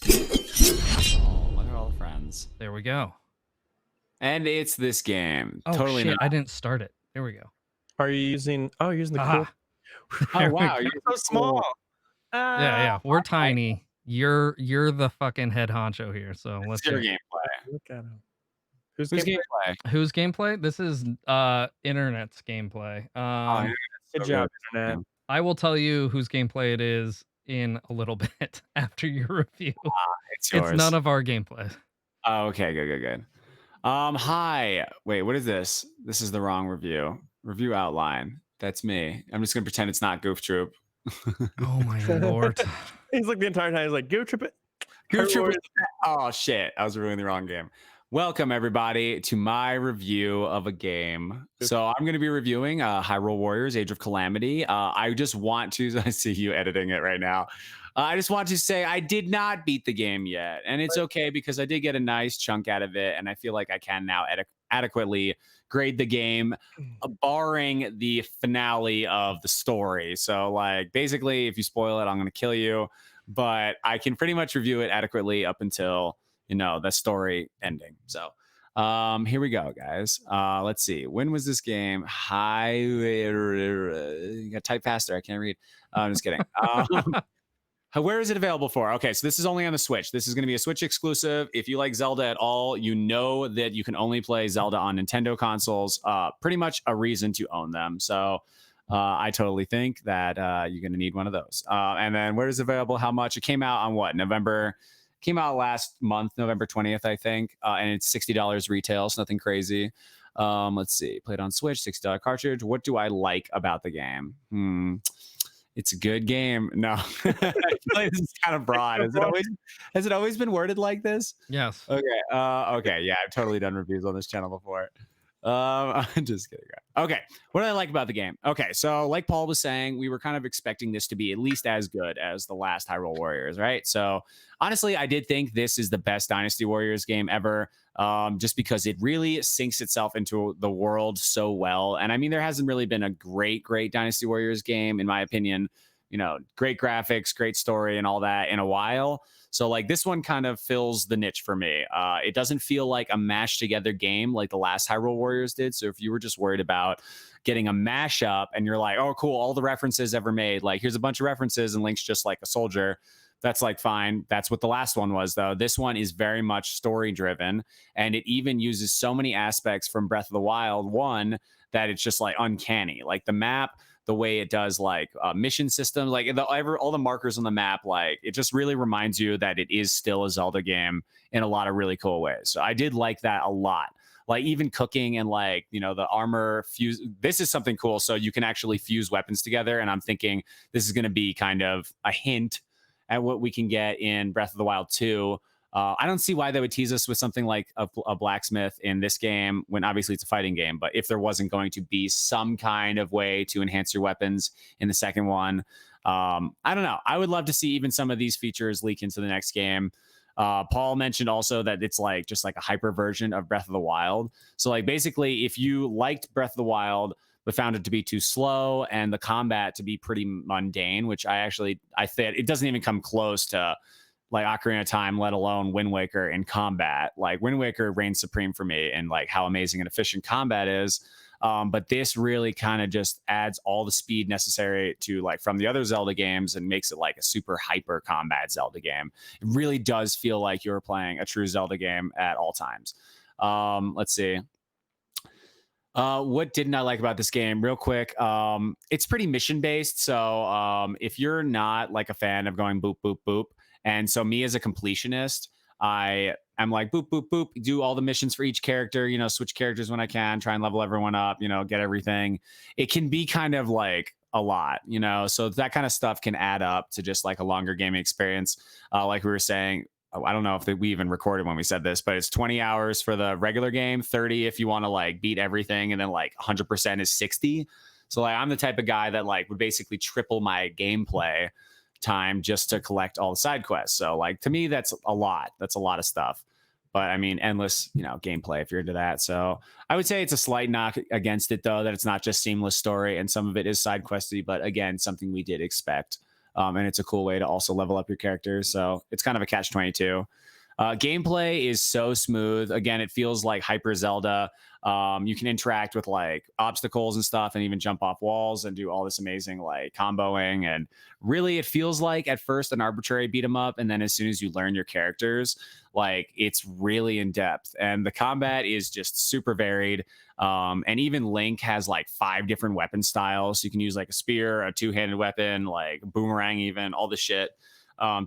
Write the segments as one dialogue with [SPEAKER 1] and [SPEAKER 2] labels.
[SPEAKER 1] Oh, look at all the friends.
[SPEAKER 2] There we go.
[SPEAKER 1] And it's this game.
[SPEAKER 2] Oh
[SPEAKER 1] Totally
[SPEAKER 2] shit!
[SPEAKER 1] not.
[SPEAKER 2] I didn't start it. There we go.
[SPEAKER 3] Are you using? Oh, you're using the cool.
[SPEAKER 2] Aha.
[SPEAKER 1] Oh,
[SPEAKER 2] There we
[SPEAKER 1] wow.
[SPEAKER 2] go.
[SPEAKER 1] You're
[SPEAKER 3] So small.
[SPEAKER 2] Yeah, yeah. We're tiny. You're the fucking head honcho here. So
[SPEAKER 1] It's
[SPEAKER 2] let's
[SPEAKER 1] your
[SPEAKER 2] see.
[SPEAKER 1] gameplay.
[SPEAKER 3] Look at him. Who's
[SPEAKER 1] Whose
[SPEAKER 3] gameplay?
[SPEAKER 1] gameplay?
[SPEAKER 2] Whose gameplay? This is internet's gameplay.
[SPEAKER 1] Oh, yeah,
[SPEAKER 3] Good
[SPEAKER 1] so
[SPEAKER 3] job,
[SPEAKER 1] good.
[SPEAKER 3] internet.
[SPEAKER 2] I will tell you whose gameplay it is in a little bit after your review.
[SPEAKER 1] It's
[SPEAKER 2] It's
[SPEAKER 1] yours.
[SPEAKER 2] none of our gameplay.
[SPEAKER 1] Oh, okay, good. Hi. Wait, what is this? This is the wrong review. Review outline. That's me. I'm just gonna pretend it's not Goof Troop.
[SPEAKER 2] Oh my lord.
[SPEAKER 3] He's like the entire time. He's like, "Go trip it."
[SPEAKER 1] Goof Troop.
[SPEAKER 3] Warriors.
[SPEAKER 1] Oh shit! I was reviewing the wrong game. Welcome everybody to my review of a game. So I'm going to be reviewing Hyrule Warriors: Age of Calamity. I just want to. I see you editing it right now. I just want to say I did not beat the game yet, and it's okay because I did get a nice chunk out of it, and I feel like I can now adequately grade the game, barring the finale of the story. So, like, basically, if you spoil it, I'm going to kill you. But I can pretty much review it adequately up until the story ending. So here we go, guys. Let's see. When was this game? You got to type faster. I can't read. I'm just kidding. Where is it available for? Okay, so this is only on the Switch. This is going to be a Switch exclusive. If you like Zelda at all, you know that you can only play Zelda on Nintendo consoles. Pretty much a reason to own them. So I totally think that you're going to need one of those. And then where is it available? How much? It came out on what? Came out last month, November 20th, I think. And it's $60 retail, so nothing crazy. Let's see. Played on Switch, $60 cartridge. What do I like about the game? It's a good game. No, this is kind of broad. Has it always been worded like this?
[SPEAKER 2] Yes.
[SPEAKER 1] Okay. Okay. Yeah, I've totally done reviews on this channel before. I'm just kidding. Okay. What do I like about the game? Okay. So, like Paul was saying, we were kind of expecting this to be at least as good as the last Hyrule Warriors, right? So, honestly, I did think this is the best Dynasty Warriors game ever. Just because it really sinks itself into the world so well. And I mean, there hasn't really been a great Dynasty Warriors game, in my opinion. Great graphics, great story, and all that in a while. So like this one kind of fills the niche for me. It doesn't feel like a mashed together game like the last Hyrule Warriors did. So if you were just worried about getting a mashup and you're like, oh, cool, all the references ever made, like here's a bunch of references and Link's just like a soldier. That's like fine. That's what the last one was, though. This one is very much story driven, and it even uses so many aspects from Breath of the Wild 1 that it's just like uncanny. Like the map, the way it does like mission systems, like all the markers on the map, like it just really reminds you that it is still a Zelda game in a lot of really cool ways. So I did like that a lot. Like even cooking and like, the armor fuse. This is something cool. So you can actually fuse weapons together. And I'm thinking this is going to be kind of a hint at what we can get in Breath of the Wild 2. I don't see why they would tease us with something like a blacksmith in this game when obviously it's a fighting game. But if there wasn't going to be some kind of way to enhance your weapons in the second one, I don't know. I would love to see even some of these features leak into the next game. Paul mentioned also that it's like just like a hyper version of Breath of the Wild. So like basically, if you liked Breath of the Wild but found it to be too slow and the combat to be pretty mundane, which I think it doesn't even come close to like Ocarina of Time, let alone Wind Waker in combat. Like Wind Waker reigns supreme for me and like how amazing and efficient combat is. But this really kind of just adds all the speed necessary to like from the other Zelda games and makes it like a super hyper combat Zelda game. It really does feel like you're playing a true Zelda game at all times. Let's see. What didn't I like about this game? Real quick, it's pretty mission based. So if you're not like a fan of going boop, boop, boop, and so me as a completionist, I am like boop, boop, boop, do all the missions for each character, switch characters when I can, try and level everyone up, get everything. It can be kind of like a lot, so that kind of stuff can add up to just like a longer gaming experience. Like we were saying, I don't know if we even recorded when we said this, but it's 20 hours for the regular game, 30 if you want to like beat everything, and then like 100% is 60. So like I'm the type of guy that like would basically triple my gameplay time just to collect all the side quests. So like to me, that's a lot. That's a lot of stuff. But I mean, endless, gameplay if you're into that. So I would say it's a slight knock against it, though, that it's not just seamless story and some of it is side questy. But again, something we did expect and it's a cool way to also level up your character. So it's kind of a catch-22. Gameplay is so smooth. Again, it feels like Hyper Zelda. You can interact with like obstacles and stuff, and even jump off walls and do all this amazing like comboing. And really, it feels like at first an arbitrary beat 'em up, and then as soon as you learn your characters, like it's really in depth. And the combat is just super varied. And even Link has like 5 different weapon styles. So you can use like a spear, a two-handed weapon, like a boomerang, even all the shit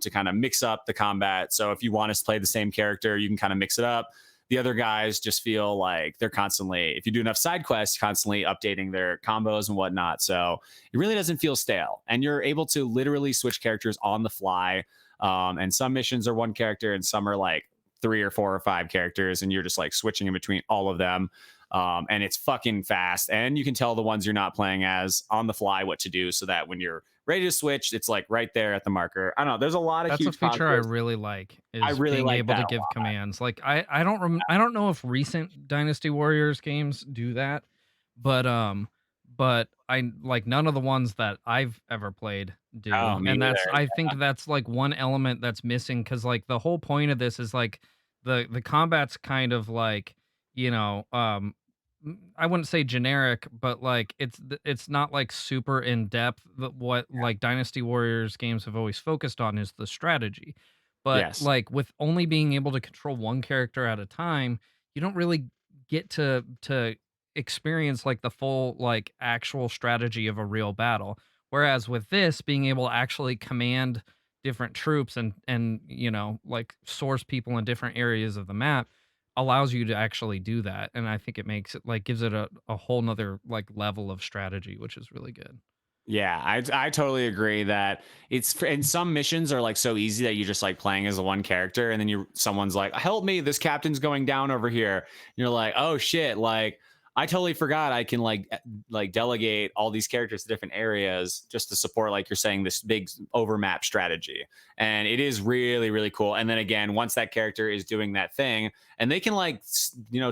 [SPEAKER 1] to kind of mix up the combat. So if you want to play the same character, you can kind of mix it up. The other guys just feel like they're constantly, if you do enough side quests, constantly updating their combos and whatnot. So it really doesn't feel stale. And you're able to literally switch characters on the fly. And some missions are one character and some are like 3 or 4 or 5 characters. And you're just like switching in between all of them. And it's fucking fast. And you can tell the ones you're not playing as on the fly what to do so that when you're ready to switch, it's like right there at the marker. I don't know. There's a lot of
[SPEAKER 2] That's a
[SPEAKER 1] huge
[SPEAKER 2] feature I
[SPEAKER 1] positives.
[SPEAKER 2] really like,
[SPEAKER 1] I
[SPEAKER 2] is
[SPEAKER 1] really
[SPEAKER 2] being
[SPEAKER 1] like
[SPEAKER 2] able to
[SPEAKER 1] that a
[SPEAKER 2] give
[SPEAKER 1] lot.
[SPEAKER 2] commands. Like I don't know if recent Dynasty Warriors games do that, but I like none of the ones that I've ever played do.
[SPEAKER 1] Oh, me
[SPEAKER 2] And that's
[SPEAKER 1] either.
[SPEAKER 2] I think that's like one element that's missing, cuz like the whole point of this is like the combat's kind of like, you know, I wouldn't say generic, but like it's not like super in depth. What like Dynasty Warriors games have always focused on is the strategy. But
[SPEAKER 1] Yes.
[SPEAKER 2] like with only being able to control one character at a time, you don't really get to experience like the full like actual strategy of a real battle. Whereas with this, being able to actually command different troops and you know like source people in different areas of the map allows you to actually do that. And I think it makes it like gives it a whole nother like level of strategy, which is really good.
[SPEAKER 1] Yeah, I totally agree that and some missions are like so easy that you're just like playing as the one character, and then someone's like, "Help me, this captain's going down over here." And you're like, "Oh shit!" Like I totally forgot I can like delegate all these characters to different areas just to support, like you're saying, this big overmap strategy. And it is really really cool. And then again, once that character is doing that thing, and they can like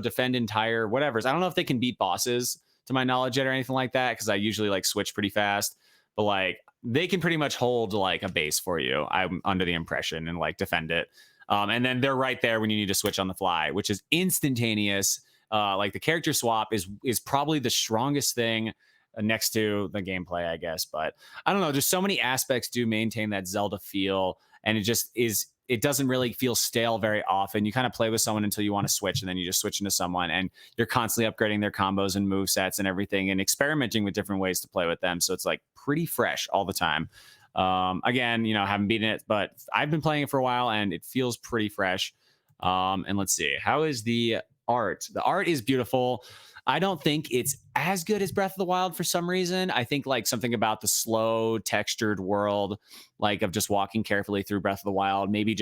[SPEAKER 1] defend entire whatever's. I don't know if they can beat bosses to my knowledge yet or anything like that, because I usually like switch pretty fast. But like they can pretty much hold like a base for you, I'm under the impression, and like defend it. And then they're right there when you need to switch on the fly, which is instantaneous. Like the character swap is probably the strongest thing next to the gameplay, I guess. But I don't know. There's so many aspects do maintain that Zelda feel, and it just is. It doesn't really feel stale very often. You kind of play with someone until you want to switch, and then you just switch into someone, and you're constantly upgrading their combos and move sets and everything, and experimenting with different ways to play with them. So it's like pretty fresh all the time. Again, haven't beaten it, but I've been playing it for a while, and it feels pretty fresh. And let's see, how is the art? The art is beautiful. I don't think it's as good as Breath of the Wild for some reason. I think like something about the slow textured world, like of just walking carefully through Breath of the Wild, maybe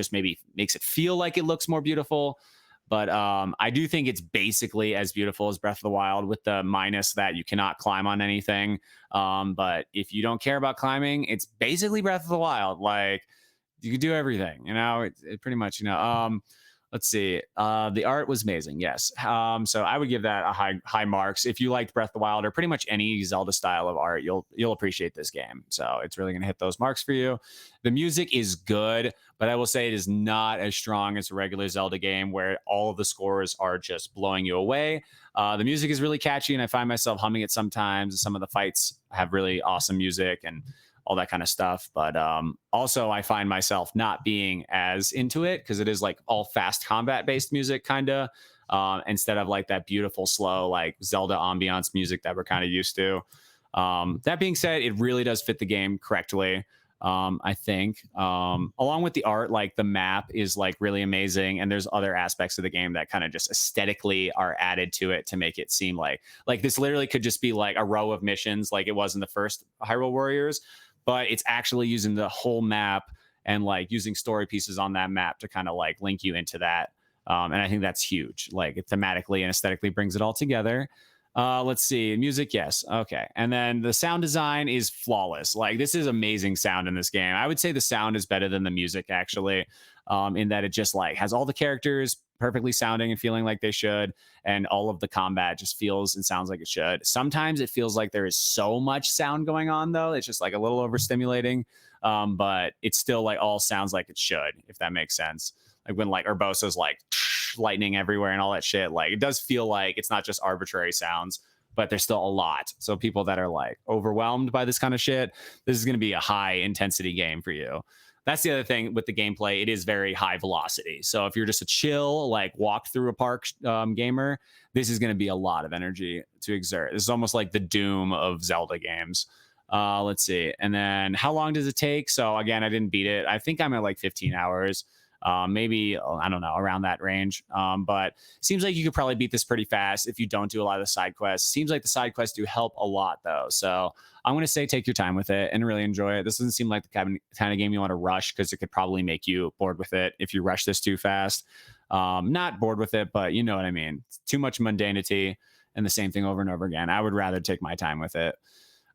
[SPEAKER 1] makes it feel like it looks more beautiful. But I do think it's basically as beautiful as Breath of the Wild, with the minus that you cannot climb on anything. But if you don't care about climbing, it's basically Breath of the Wild. Like you can do everything, it pretty much, let's see. The art was amazing. Yes. So I would give that a high marks. If you liked Breath of the Wild or pretty much any Zelda style of art, you'll appreciate this game. So it's really going to hit those marks for you. The music is good, but I will say it is not as strong as a regular Zelda game where all of the scores are just blowing you away. The music is really catchy, and I find myself humming it sometimes. Some of the fights have really awesome music and all that kind of stuff. But also I find myself not being as into it because it is like all fast combat based music kind of, instead of like that beautiful slow like Zelda ambiance music that we're kind of used to. That being said, it really does fit the game correctly. I think along with the art, like the map is like really amazing, and there's other aspects of the game that kind of just aesthetically are added to it to make it seem like this literally could just be like a row of missions like it was in the first Hyrule Warriors, but it's actually using the whole map and like using story pieces on that map to kind of like link you into that. And I think that's huge. Like it thematically and aesthetically brings it all together. Let's see, music, yes, okay. And then the sound design is flawless. Like this is amazing sound in this game. I would say the sound is better than the music actually, in that it just like has all the characters perfectly sounding and feeling like they should, and all of the combat just feels and sounds like it should. Sometimes it feels like there is so much sound going on though, it's just like a little overstimulating. but it still like all sounds like it should, if that makes sense. Like when like Urbosa's like lightning everywhere and all that shit, like it does feel like it's not just arbitrary sounds, but there's still a lot. So people that are like overwhelmed by this kind of shit, this is going to be a high intensity game for you. That's the other thing with the gameplay. It is very high velocity. So if you're just a chill, like walk through a park gamer, this is going to be a lot of energy to exert. This is almost like the Doom of Zelda games. Let's see. And then how long does it take? So again, I didn't beat it. I think I'm at like 15 hours. Maybe I don't know, around that range. But seems like you could probably beat this pretty fast if you don't do a lot of the side quests. Seems like the side quests do help a lot though. So I'm going to say take your time with it and really enjoy it. This doesn't seem like the kind of game you want to rush, because it could probably make you bored with it if you rush this too fast. Not bored with it, but you know what I mean. It's too much mundanity and the same thing over and over again. I would rather take my time with it.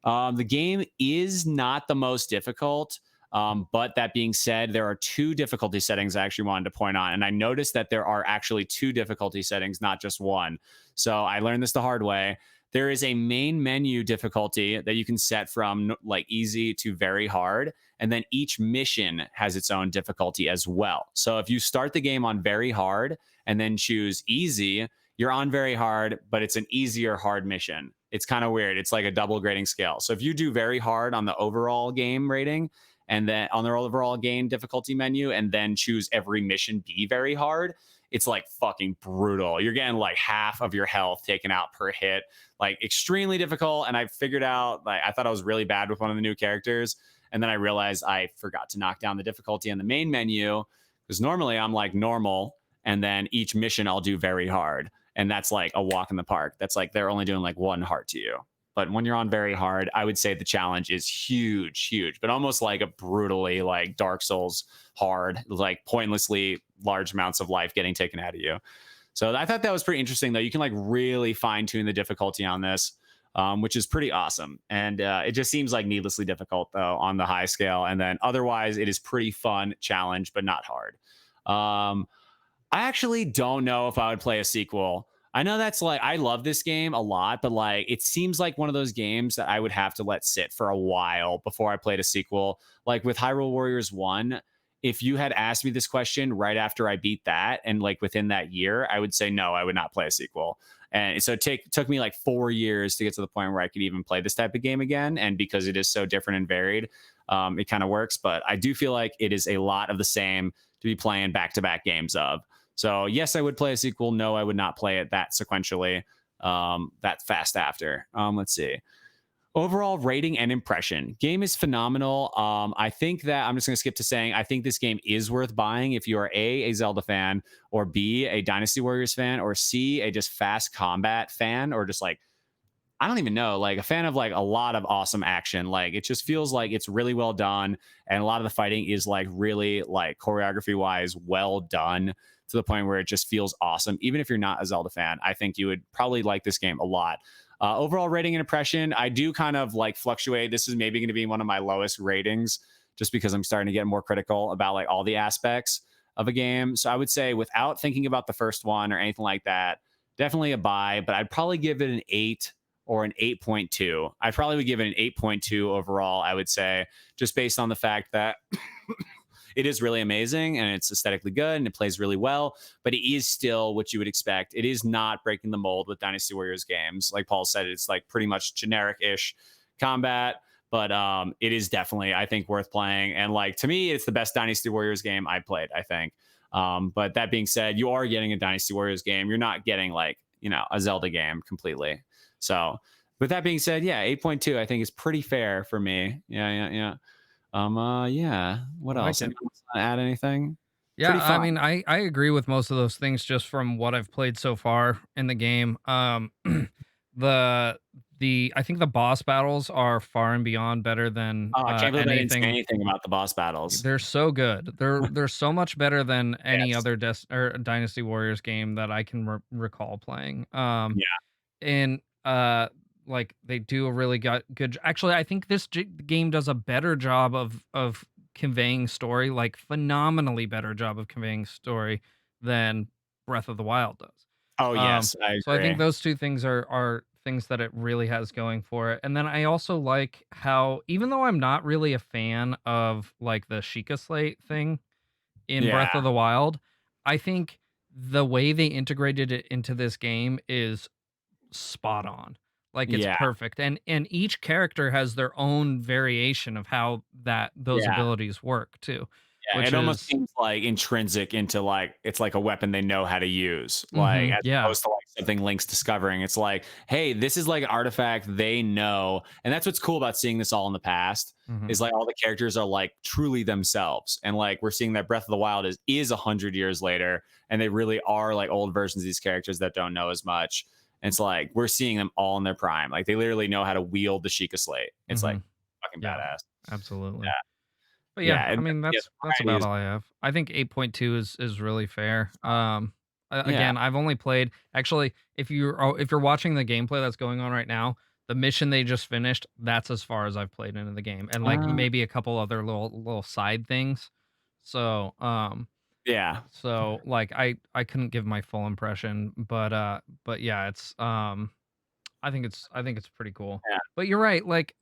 [SPEAKER 1] The game is not the most difficult. But that being said, there are two difficulty settings I actually wanted to point on. And I noticed that there are actually two difficulty settings, not just one. So I learned this the hard way. There is a main menu difficulty that you can set from like easy to very hard. And then each mission has its own difficulty as well. So if you start the game on very hard and then choose easy, you're on very hard, but it's an easier hard mission. It's kind of weird. It's like a double grading scale. So if you do very hard on the overall game rating, and then on the overall game difficulty menu, and then choose every mission be very hard, it's like fucking brutal. You're getting like half of your health taken out per hit, like extremely difficult. And I figured out, like, I thought I was really bad with one of the new characters. And then I realized I forgot to knock down the difficulty in the main menu, because normally I'm like normal, and then each mission I'll do very hard. And that's like a walk in the park. That's like they're only doing like one heart to you. But when you're on very hard, I would say the challenge is huge, but almost like a brutally like Dark Souls hard, like pointlessly large amounts of life getting taken out of you. So I thought that was pretty interesting, though. You can like really fine tune the difficulty on this, which is pretty awesome. And it just seems like needlessly difficult, though, on the high scale. And then otherwise, it is pretty fun challenge, but not hard. I actually don't know if I would play a sequel. I know that's like, I love this game a lot, but like, it seems like one of those games that I would have to let sit for a while before I played a sequel. Like with Hyrule Warriors 1, if you had asked me this question right after I beat that and like within that year, I would say no, I would not play a sequel. And so it took me like 4 years to get to the point where I could even play this type of game again. And because it is so different and varied, it kind of works. But I do feel like it is a lot of the same to be playing back-to-back games of. So yes, I would play a sequel. No, I would not play it that sequentially, that fast after. Let's see. Overall rating and impression. Game is phenomenal. I think that I'm just going to skip to saying I think this game is worth buying if you are a Zelda fan, or B, a Dynasty Warriors fan, or C, a just fast combat fan, or just like, I don't even know, like a fan of like a lot of awesome action. Like it just feels like it's really well done. And a lot of the fighting is like really like choreography wise well done, to the point where it just feels awesome. Even if you're not a Zelda fan, I think you would probably like this game a lot. Overall rating and impression, I do kind of like fluctuate. This is maybe going to be one of my lowest ratings, just because I'm starting to get more critical about like all the aspects of a game. So I would say, without thinking about the first one or anything like that, definitely a buy, but I'd probably give it an 8 or an 8.2. I probably would give it an 8.2 overall, I would say, just based on the fact that it is really amazing and it's aesthetically good and it plays really well, but it is still what you would expect. It is not breaking the mold with Dynasty Warriors games. Like Paul said, it's like pretty much generic-ish combat, but it is definitely, I think, worth playing. And like, to me, it's the best Dynasty Warriors game I played, I think. But that being said, you are getting a Dynasty Warriors game. You're not getting like, you know, a Zelda game completely. So with that being said, yeah, 8.2 I think is pretty fair for me. Yeah. Yeah. What
[SPEAKER 2] I
[SPEAKER 1] else?
[SPEAKER 2] like it.
[SPEAKER 1] Anyone want to add anything?
[SPEAKER 2] Yeah,
[SPEAKER 1] Pretty
[SPEAKER 2] I
[SPEAKER 1] fun.
[SPEAKER 2] mean, I agree with most of those things just from what I've played so far in the game. The I think the boss battles are far and beyond better than
[SPEAKER 1] Oh, I can't believe I didn't say
[SPEAKER 2] anything.
[SPEAKER 1] anything about the boss battles.
[SPEAKER 2] They're so good. They're so much better than any
[SPEAKER 1] Yes.
[SPEAKER 2] other or Dynasty Warriors game that I can recall playing.
[SPEAKER 1] Yeah.
[SPEAKER 2] And like they do a really good. Actually, I think this game does a better job of conveying story, like phenomenally better job of conveying story than Breath of the Wild does.
[SPEAKER 1] Oh, yes, I
[SPEAKER 2] So I think
[SPEAKER 1] agree.
[SPEAKER 2] those two things are things that it really has going for it. And then I also like how, even though I'm not really a fan of like the Sheikah Slate thing in
[SPEAKER 1] Yeah.
[SPEAKER 2] Breath of the Wild, I think the way they integrated it into this game is spot on. Like it's
[SPEAKER 1] Yeah.
[SPEAKER 2] perfect. And each character has their own variation of how those
[SPEAKER 1] Yeah.
[SPEAKER 2] abilities work too,
[SPEAKER 1] Yeah,
[SPEAKER 2] which
[SPEAKER 1] it almost
[SPEAKER 2] is
[SPEAKER 1] seems like intrinsic into like it's like a weapon they know how to use, like as
[SPEAKER 2] yeah.
[SPEAKER 1] opposed to like something Link's discovering. It's like, hey, this is like an artifact they know, and that's what's cool about seeing this all in the past.
[SPEAKER 2] Mhm.
[SPEAKER 1] Is like all the characters are like truly themselves, and like we're seeing that Breath of the Wild is 100 years later, and they really are like old versions of these characters that don't know as much. And it's like we're seeing them all in their prime, like they literally know how to wield the Sheikah Slate. It's like
[SPEAKER 2] Mhm.
[SPEAKER 1] fucking
[SPEAKER 2] Yeah,
[SPEAKER 1] badass.
[SPEAKER 2] absolutely.
[SPEAKER 1] Yeah,
[SPEAKER 2] But yeah,
[SPEAKER 1] yeah,
[SPEAKER 2] I
[SPEAKER 1] and
[SPEAKER 2] mean
[SPEAKER 1] yeah,
[SPEAKER 2] that's
[SPEAKER 1] the variety
[SPEAKER 2] about
[SPEAKER 1] is
[SPEAKER 2] all I have. I think 8.2 is really fair.
[SPEAKER 1] yeah.
[SPEAKER 2] Again, I've only played actually if you're watching the gameplay that's going on right now, the mission they just finished, that's as far as I've played into the game and like
[SPEAKER 1] Uh,
[SPEAKER 2] maybe a couple other little side things. So,
[SPEAKER 1] yeah.
[SPEAKER 2] like I couldn't give my full impression, but yeah, it's I think it's pretty cool.
[SPEAKER 1] Yeah.
[SPEAKER 2] But you're right, like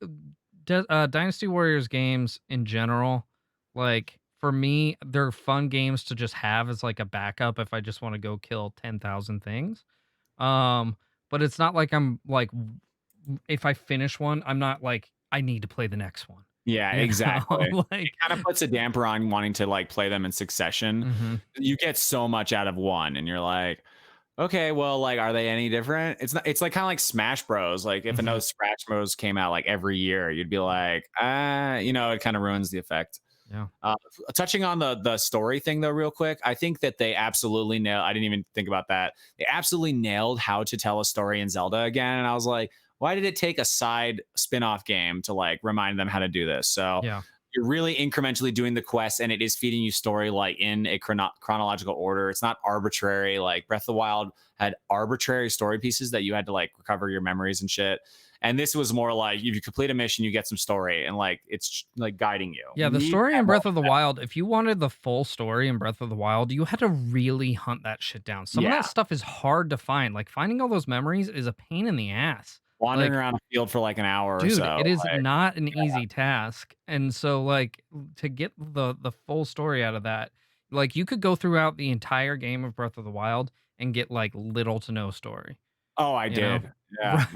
[SPEAKER 2] Dynasty Warriors games in general, like for me, they're fun games to just have as like a backup if I just want to go kill 10,000 things. Um, but it's not like I'm like if I finish one, I'm not like I need to play the next one.
[SPEAKER 1] Yeah,
[SPEAKER 2] You
[SPEAKER 1] exactly.
[SPEAKER 2] know,
[SPEAKER 1] It
[SPEAKER 2] like
[SPEAKER 1] kinda puts a damper on wanting to, like, play them in succession.
[SPEAKER 2] mhm,
[SPEAKER 1] You get so much out of one, and you're like, "Okay, well, like, are they any different?" It's like kinda like Smash Bros. Like, if
[SPEAKER 2] mhm,
[SPEAKER 1] another Smash Bros. Came out, like, every year, you'd be like, "Ah," it kinda ruins the effect.
[SPEAKER 2] yeah.
[SPEAKER 1] Touching on the story thing, though, real quick, I think that they absolutely I didn't even think about that. They absolutely nailed how to tell a story in Zelda again, and I was like, why did it take a side spin-off game to like remind them how to do this? So
[SPEAKER 2] Yeah.
[SPEAKER 1] you're really incrementally doing the quest, and it is feeding you story like in a chronological order. It's not arbitrary. Like Breath of the Wild had arbitrary story pieces that you had to like recover your memories and shit. And this was more like if you complete a mission, you get some story, and like it's like guiding you.
[SPEAKER 2] Yeah,
[SPEAKER 1] You
[SPEAKER 2] the
[SPEAKER 1] need
[SPEAKER 2] story
[SPEAKER 1] that
[SPEAKER 2] in
[SPEAKER 1] more
[SPEAKER 2] Breath of the Wild, if you wanted the full story in Breath of the Wild, you had to really hunt that shit down. Some of that
[SPEAKER 1] yeah.
[SPEAKER 2] stuff is hard to find. Like finding all those memories is a pain in the ass.
[SPEAKER 1] Wandering
[SPEAKER 2] Like,
[SPEAKER 1] around a field for like an hour or
[SPEAKER 2] dude,
[SPEAKER 1] so.
[SPEAKER 2] it is
[SPEAKER 1] Like,
[SPEAKER 2] not an easy task. And so like to get the full story out of that, like you could go throughout the entire game of Breath of the Wild and get like little to no story,
[SPEAKER 1] oh, I
[SPEAKER 2] you know?
[SPEAKER 1] did. Yeah.
[SPEAKER 2] Right.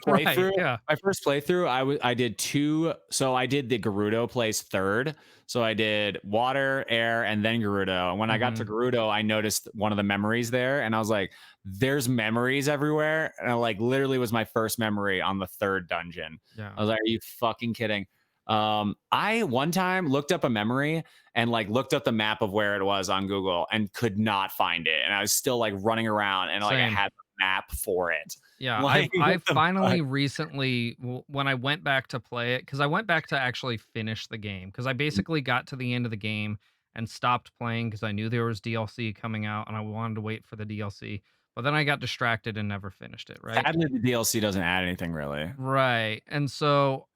[SPEAKER 2] Right. Yeah.
[SPEAKER 1] My first playthrough, I did two. So I did the Gerudo place third. So I did water, air, and then Gerudo. And when I got to
[SPEAKER 2] Mhm.
[SPEAKER 1] Gerudo, I noticed one of the memories there, and I was like, "There's memories everywhere." And I like literally was my first memory on the third dungeon.
[SPEAKER 2] Yeah.
[SPEAKER 1] I was like, "Are you fucking kidding?" I one time looked up a memory and like looked up the map of where it was on Google and could not find it, and I was still like running around and like I
[SPEAKER 2] Same.
[SPEAKER 1] had the map for it.
[SPEAKER 2] Yeah,
[SPEAKER 1] Like, what
[SPEAKER 2] I've
[SPEAKER 1] the fuck?
[SPEAKER 2] finally recently when I went back to play it because I went back to actually finish the game because I basically got to the end of the game and stopped playing because I knew there was DLC coming out and I wanted to wait for the DLC. But then I got distracted and never finished it, right?
[SPEAKER 1] Sadly, the DLC doesn't add anything really.
[SPEAKER 2] Right. And so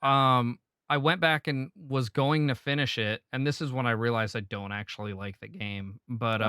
[SPEAKER 2] I went back and was going to finish it and this is when I realized I don't actually like the game. But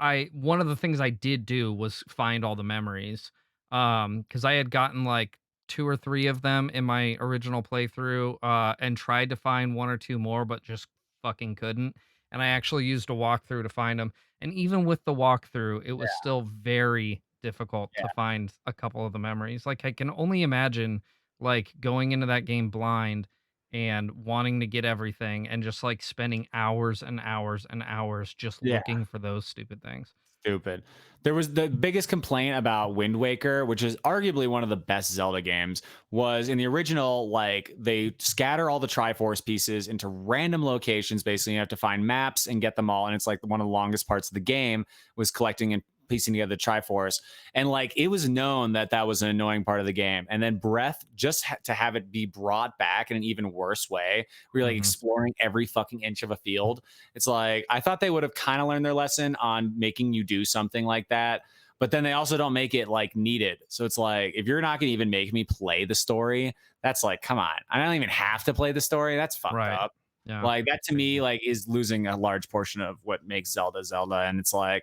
[SPEAKER 2] I one of the things I did do was find all the memories, because I had gotten, like, 2 or 3 of them in my original playthrough, and tried to find 1 or 2 more, but just fucking couldn't, and I actually used a walkthrough to find them. And even with the walkthrough, it was still very difficult
[SPEAKER 1] Yeah,
[SPEAKER 2] to find a couple of the memories. Like, I can only imagine, like, going into that game blind and wanting to get everything and just like spending hours and hours and hours just
[SPEAKER 1] yeah.
[SPEAKER 2] looking for those stupid things.
[SPEAKER 1] Stupid. There was the biggest complaint about Wind Waker, which is arguably one of the best Zelda games, was in the original, like they scatter all the Triforce pieces into random locations. Basically, you have to find maps and get them all. And it's like one of the longest parts of the game was collecting and piecing together the Triforce. And like it was known that that was an annoying part of the game. And then Breath, just to have it be brought back in an even worse way, where you're like
[SPEAKER 2] Mhm.
[SPEAKER 1] exploring every fucking inch of a field. It's like I thought they would have kind of learned their lesson on making you do something like that, but then they also don't make it like needed. So it's like if you're not going to even make me play the story, that's like come on. I don't even have to play the story. That's fucked
[SPEAKER 2] Right.
[SPEAKER 1] up.
[SPEAKER 2] Yeah.
[SPEAKER 1] Like that to me like is losing a large portion of what makes Zelda Zelda, and it's like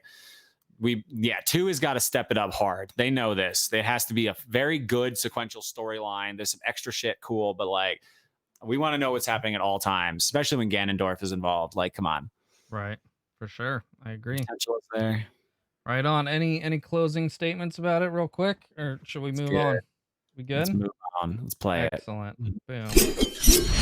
[SPEAKER 1] 2 has got to step it up hard. They know this. It has to be a very good sequential storyline. There's some extra shit cool, but like we want to know what's happening at all times, especially when Ganondorf is involved. Like, come on.
[SPEAKER 2] Right. For sure. I agree.
[SPEAKER 1] Potential is there.
[SPEAKER 2] Right on. Any closing statements about it real quick, or should we move
[SPEAKER 1] good.
[SPEAKER 2] on? We good?
[SPEAKER 1] Let's move on. Let's play
[SPEAKER 2] Excellent.
[SPEAKER 1] it.
[SPEAKER 2] Boom.